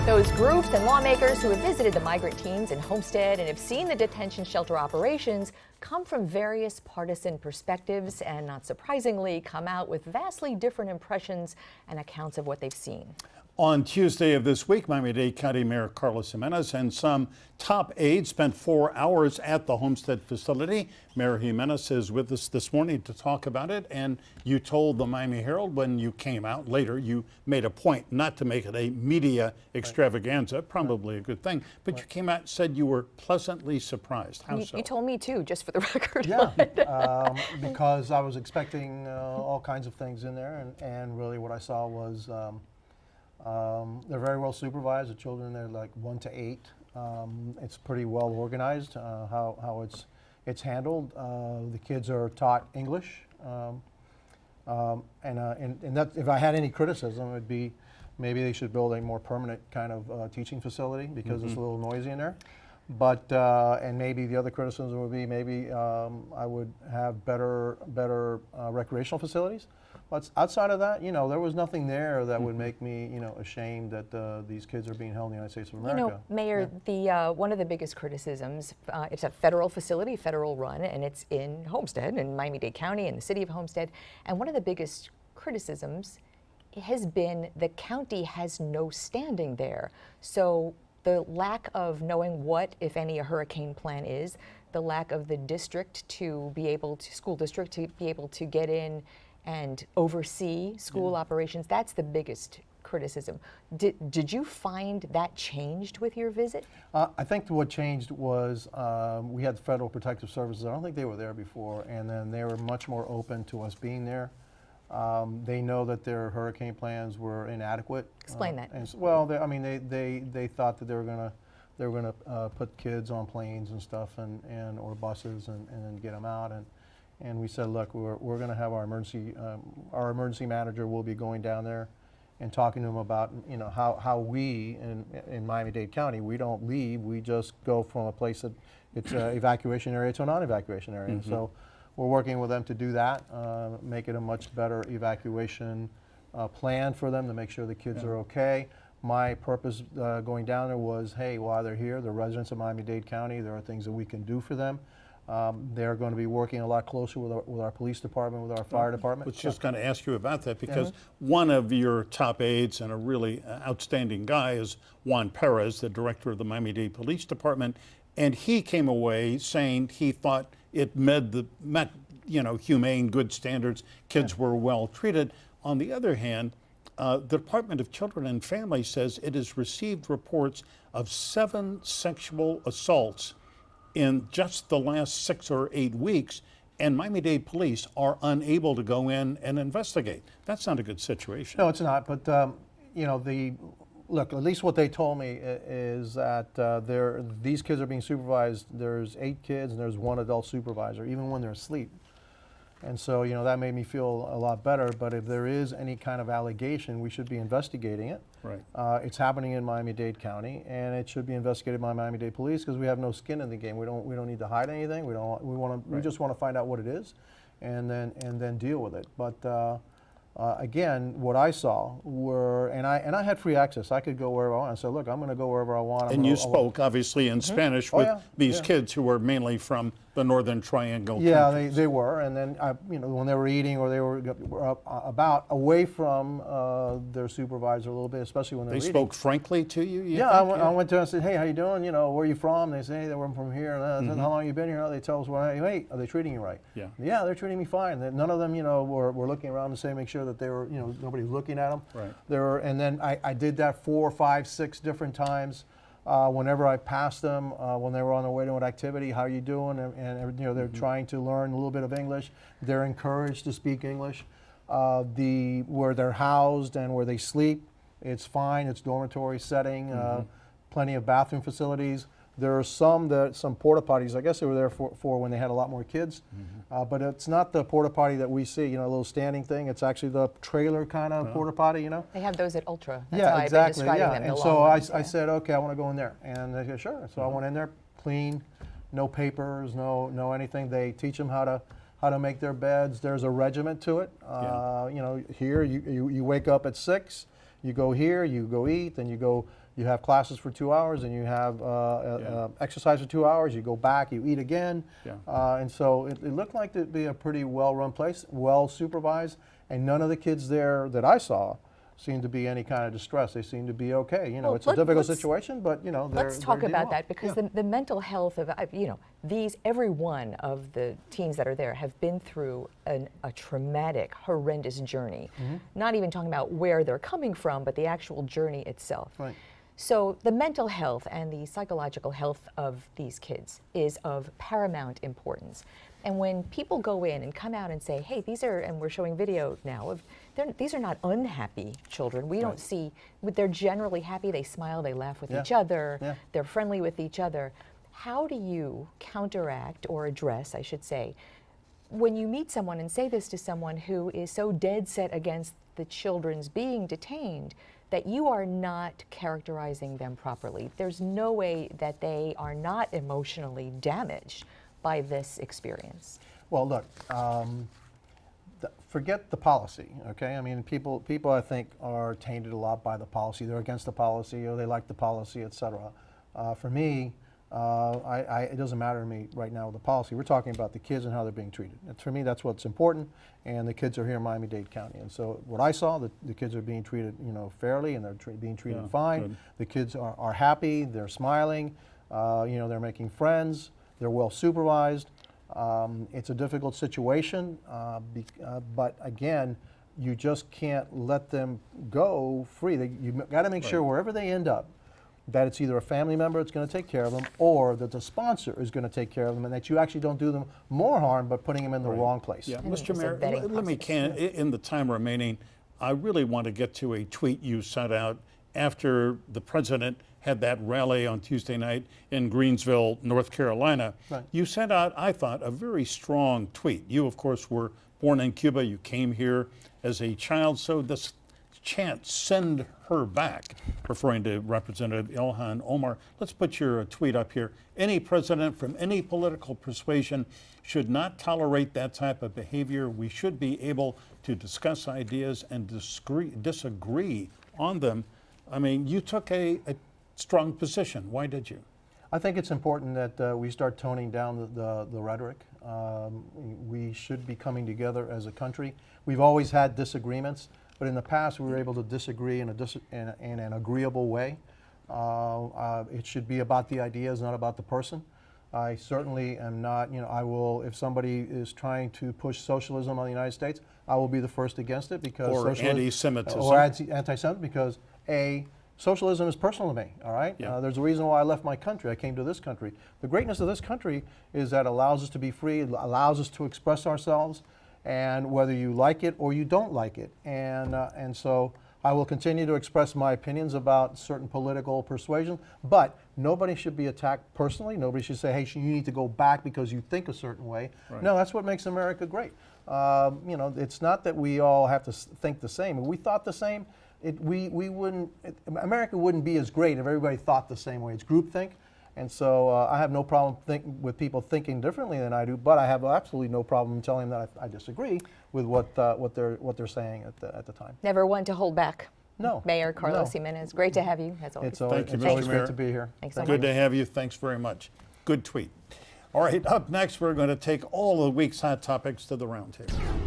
Those groups and lawmakers who have visited the migrant teens in Homestead and have seen the detention shelter operations come from various partisan perspectives and, not surprisingly, come out with vastly different impressions and accounts of what they've seen. On Tuesday of this week, Miami-Dade County Mayor Carlos Jimenez and some top aides spent 4 hours at the Homestead facility. Mayor Jimenez is with us this morning to talk about it. And you told the Miami Herald when you came out later, you made a point not to make it a media extravaganza, probably a good thing. But you came out and said you were pleasantly surprised. How so? You told me too, just for the record. Yeah, because I was expecting all kinds of things in there, and really what I saw was they're very well supervised. The children, they're like 1 to 8. It's pretty well organized how it's handled. The kids are taught English, and that, if I had any criticism, it would be maybe they should build a more permanent kind of teaching facility because it's a little noisy in there. But and maybe the other criticism would be maybe I would have better recreational facilities. But outside of that, there was nothing there that would make me, ashamed that these kids are being held in the United States of America. Mayor, one of the biggest criticisms, it's a federal facility, federal run, and it's in Homestead, in Miami-Dade County, in the city of Homestead. And one of the biggest criticisms has been the county has no standing there. So the lack of knowing what, if any, a hurricane plan is, the lack of the district to be able to, school district to be able to get in and oversee school operations, that's the biggest criticism. Did you find that changed with your visit? I think what changed was we had the Federal Protective Services. I don't think they were there before, and then they were much more open to us being there. They know that their hurricane plans were inadequate. Explain that. And well, they thought that they were gonna put kids on planes and stuff or buses and then get them out. And we said, look, we're going to have our emergency manager will be going down there and talking to them about how we in Miami-Dade County, we don't leave, we just go from a place that it's an evacuation area to a non-evacuation area. So we're working with them to do that, make it a much better evacuation plan for them to make sure the kids are okay. My purpose going down there was, hey, while they're here, the residents of Miami-Dade County, there are things that we can do for them. They're going to be working a lot closer with our police department, with our fire department. I was just going to ask you about that because one of your top aides and a really outstanding guy is Juan Perez, the director of the Miami-Dade Police Department, and he came away saying he thought it met humane, good standards. Kids were well treated. On the other hand, the Department of Children and Families says it has received reports of 7 sexual assaults in just the last 6 or 8 weeks, and Miami-Dade police are unable to go in and investigate. That's not a good situation. No, it's not. But look, at least what they told me is that these kids are being supervised. There's 8 kids and there's 1 adult supervisor, even when they're asleep. And so, that made me feel a lot better. But if there is any kind of allegation, we should be investigating it. Right. It's happening in Miami-Dade County, and it should be investigated by Miami-Dade Police because we have no skin in the game. We don't need to hide anything. We just want to find out what it is, and then deal with it. But again, what I saw were, and I had free access. I could go wherever I want. I said, look, I'm going to go wherever I want. And you spoke, obviously, in Spanish with these kids who were mainly from the Northern Triangle. Yeah, they were. And then, when they were eating or they were away from their supervisor a little bit, especially when they were eating. They spoke frankly to you? Yeah, I went to them and said, hey, how you doing? Where are you from? They say, hey, I'm from here. And how long have you been here? They tell us, well, hey, are they treating you right? Yeah. Yeah, they're treating me fine. None of them, were looking around to say, make sure that they were, nobody's looking at them. Right. And then I did that 4, 5, 6 different times. Whenever I passed them, when they were on their way to an activity, how are you doing? And they're trying to learn a little bit of English. They're encouraged to speak English. Where they're housed and where they sleep, it's fine. It's dormitory setting, plenty of bathroom facilities. There are some porta potties. I guess they were there for when they had a lot more kids, but it's not the porta potty that we see. A little standing thing. It's actually the trailer kind of porta potty. They have those at Ultra. That's yeah, how exactly. I've been Yeah, describing them, and so I said, okay, I want to go in there, and they said, sure. So I went in there, clean, no papers, no anything. They teach them how to make their beds. There's a regiment to it. Here you wake up at 6. You go here, you go eat, then you go You have classes for 2 hours, and you have exercise for 2 hours. You go back, you eat again. Yeah. And so it looked like to be a pretty well-run place, well supervised, and none of the kids there that I saw seemed to be any kind of distress. They seemed to be okay. You know, Well, it's a difficult situation, but you know, let's talk they're about doing that, because well. the mental health of, you know, every one of the teens that are there have been through a traumatic, horrendous journey. Not even talking about where they're coming from, but the actual journey itself. Right. So the mental health and the psychological health of these kids is of paramount importance. And when people go in and come out and say, hey, these are, and we're showing video now of, these are not unhappy children. We don't see, they're generally happy, they smile, they laugh with each other, they're friendly with each other. How do you counteract or address, I should say, when you meet someone and say this to someone who is so dead set against the children's being detained that you are not characterizing them properly? There's no way that they are not emotionally damaged by this experience. Well, look, forget the policy, okay? I mean, people I think are tainted a lot by the policy. They're against the policy, or they like the policy, et cetera. For me, it doesn't matter to me right now with the policy. We're talking about the kids and how they're being treated. And for me, that's what's important, and the kids are here in Miami-Dade County. And so what I saw, the kids are being treated, you know, fairly, and they're being treated fine. Good. The kids are happy, they're smiling, you know, they're making friends, they're well supervised. It's a difficult situation, but again, you just can't let them go free. You got to make sure wherever they end up, that it's either a family member that's going to take care of them, or that the sponsor is going to take care of them, and that you actually don't do them more harm by putting them in the wrong place. Yeah, And Mr. it's a Mayor, vetting let me process. in the time remaining, I really want to get to a tweet you sent out after the president had that rally on Tuesday night in Greensville, North Carolina. Right. You sent out, I thought, a very strong tweet. You, of course, were born in Cuba. You came here as a child, so this chant, "Send her back," referring to Representative Ilhan Omar. Let's put your tweet up here. Any president from any political persuasion should not tolerate that type of behavior. We should be able to discuss ideas and disagree on them. I mean, you took a strong position. Why did you? I think it's important that we start toning down the rhetoric. We should be coming together as a country. We've always had disagreements, but in the past we were able to disagree in an agreeable way. It should be about the ideas, not about the person. I certainly am not, you know, I will, if somebody is trying to push socialism on the United States, I will be the first against it, because Or socialism, anti-Semitism. or anti-Semitism, because socialism is personal to me, all right? Yeah. There's a reason why I left my country. I came to this country. The greatness of this country is that it allows us to be free, it allows us to express ourselves, and whether you like it or you don't like it. And so I will continue to express my opinions about certain political persuasion, but nobody should be attacked personally. Nobody should say, hey, you need to go back because you think a certain way. Right. No, that's what makes America great. You know, it's not that we all have to think the same. If we thought the same, America wouldn't be as great if everybody thought the same way. It's groupthink. And so I have no problem with people thinking differently than I do, but I have absolutely no problem telling them that I disagree with what they're saying at the time. Never one to hold back. No. Mayor Carlos No. Jimenez, great to have you, as always. It's always, Thank you, it's Mr. always Mayor. great to be here. Thanks so much. Good to have you. Thanks very much. Good tweet. All right, up next, we're going to take all of the week's hot topics to the roundtable.